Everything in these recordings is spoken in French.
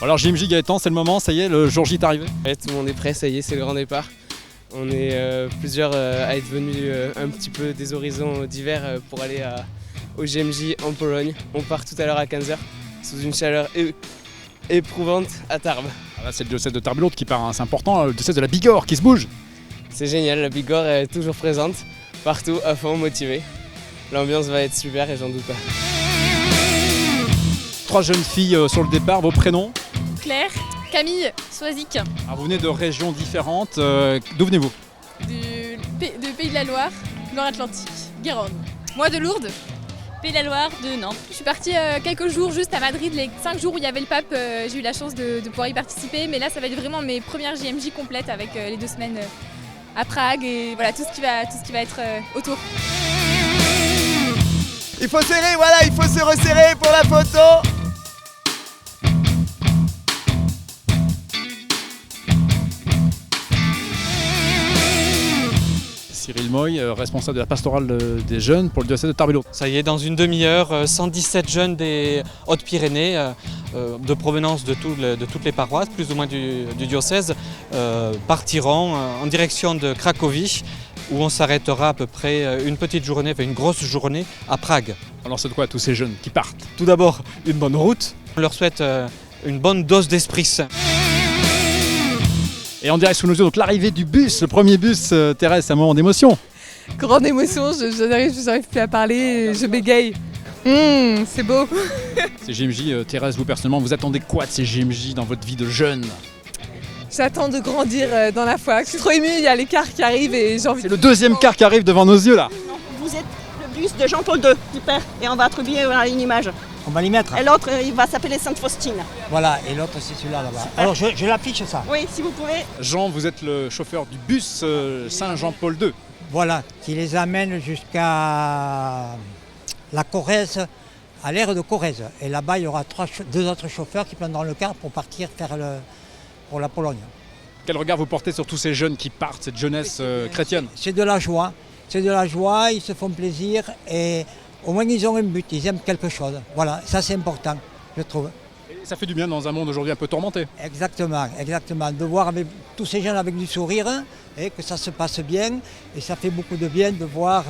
Alors JMJ Gaëtan, c'est le moment, ça y est, le jour J est arrivé. Ouais, tout le monde est prêt, ça y est, c'est le grand départ. On est plusieurs à être venus un petit peu des horizons divers pour aller au JMJ en Pologne. On part tout à l'heure à 15h sous une chaleur éprouvante à Tarbes. Ah là, c'est le diocèse de Tarbes qui part, hein. C'est important, le diocèse de la Bigorre qui se bouge. C'est génial, la Bigorre est toujours présente, partout, à fond, motivée. L'ambiance va être super et j'en doute pas. 3 jeunes filles sur le départ, vos prénoms? Claire, Camille, Soisic, Alors, vous venez de régions différentes, d'où venez-vous? du Pays de la Loire, Loire-Atlantique, Guérande. Moi de Lourdes, Pays de la Loire, de Nantes. Je suis partie quelques jours juste à Madrid, les 5 jours où il y avait le pape, j'ai eu la chance de pouvoir y participer, mais là ça va être vraiment mes premières JMJ complètes avec les 2 semaines à Prague et voilà tout ce qui va être autour. Il faut serrer, voilà, il faut se resserrer pour la photo. Cyril Moy, responsable de la pastorale des jeunes pour le diocèse de Tarbes. Ça y est, dans une demi-heure, 117 jeunes des Hautes-Pyrénées, de provenance de toutes les paroisses, plus ou moins du diocèse, partiront en direction de Cracovie, où on s'arrêtera à peu près une petite journée, enfin une grosse journée, à Prague. Alors c'est de quoi tous ces jeunes qui partent? Tout d'abord, une bonne route. On leur souhaite une bonne dose d'esprit sain. Et en direct sous nos yeux, donc l'arrivée du bus, le premier bus, Thérèse, c'est un moment d'émotion. Grande émotion, je n'arrive plus à parler, je bégaye. C'est beau. Ces JMJ, Thérèse, vous personnellement, vous attendez quoi de ces JMJ dans votre vie de jeune? J'attends de grandir dans la foi. Je suis trop émue, il y a les cars qui arrivent et j'ai envie C'est le deuxième car qui arrive devant nos yeux là. Vous êtes le bus de Jean-Paul II, super. Et on va attribuer une image. On va l'y mettre. Et l'autre, il va s'appeler Sainte-Faustine. Voilà, et l'autre c'est celui-là là-bas. Super. Alors je l'affiche ça. Oui, si vous pouvez. Jean, vous êtes le chauffeur du bus Saint-Jean-Paul II. Voilà, qui les amène jusqu'à la Corrèze, à l'aire de Corrèze. Et là-bas, il y aura 2 autres chauffeurs qui prendront le car pour partir faire pour la Pologne. Quel regard vous portez sur tous ces jeunes qui partent, cette jeunesse chrétienne? C'est de la joie. C'est de la joie, ils se font plaisir et au moins ils ont un but, ils aiment quelque chose. Voilà, ça c'est important, je trouve. Et ça fait du bien dans un monde aujourd'hui un peu tourmenté. Exactement, exactement. De voir avec tous ces jeunes avec du sourire et que ça se passe bien. Et ça fait beaucoup de bien de voir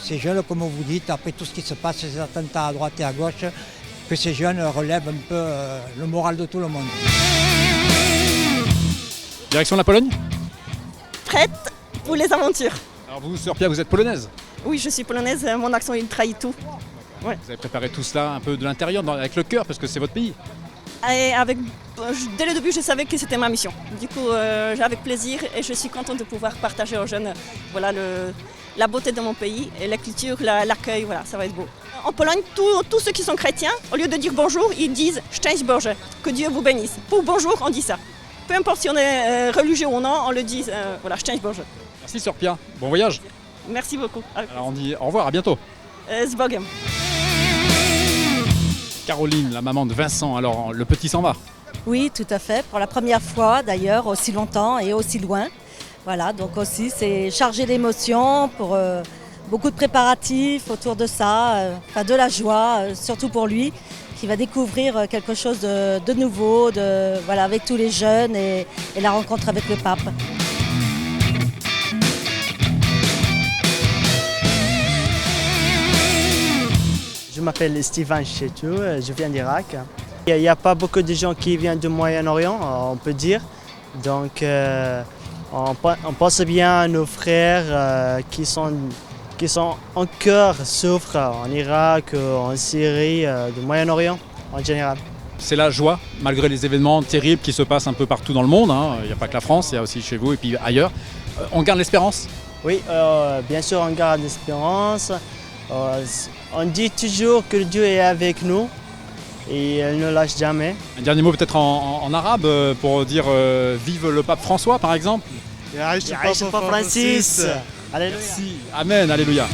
ces jeunes, comme vous dites, après tout ce qui se passe, ces attentats à droite et à gauche, que ces jeunes relèvent un peu le moral de tout le monde. Direction la Pologne? Prête pour les aventures. Alors vous, Sœur Pia, vous êtes polonaise? Oui, je suis polonaise, mon accent il trahit tout. Ouais. Vous avez préparé tout cela un peu de l'intérieur, avec le cœur, parce que c'est votre pays. Et dès le début, je savais que c'était ma mission. Du coup, j'ai avec plaisir et je suis contente de pouvoir partager aux jeunes voilà, la beauté de mon pays et la culture, l'accueil, voilà, ça va être beau. En Pologne, tous ceux qui sont chrétiens, au lieu de dire bonjour, ils disent Szczęść Boże, que Dieu vous bénisse. Pour bonjour, on dit ça. Peu importe si on est religieux ou non, on le dit, voilà, Szczęść Boże. Merci Sœur Pia, bon voyage. Merci beaucoup. Alors on dit au revoir, à bientôt. Z Bogiem. Caroline, la maman de Vincent, alors le petit s'en va? Oui, tout à fait, pour la première fois d'ailleurs, aussi longtemps et aussi loin. Voilà, donc aussi c'est chargé d'émotions, pour beaucoup de préparatifs autour de ça, de la joie, surtout pour lui, qui va découvrir quelque chose de nouveau, voilà, avec tous les jeunes et la rencontre avec le pape. Je m'appelle Steven Chetou, je viens d'Irak. Il n'y a pas beaucoup de gens qui viennent du Moyen-Orient, on peut dire. Donc on pense bien à nos frères qui sont encore souffrent en Irak, en Syrie, du Moyen-Orient en général. C'est la joie, malgré les événements terribles qui se passent un peu partout dans le monde. Il n'y a pas que la France, il y a aussi chez vous et puis ailleurs. On garde l'espérance? Oui, bien sûr on garde l'espérance. On dit toujours que Dieu est avec nous et il ne lâche jamais. Un dernier mot peut-être en arabe pour dire vive le pape François par exemple. Pape Francis. Alléluia. Merci. Amen, alléluia.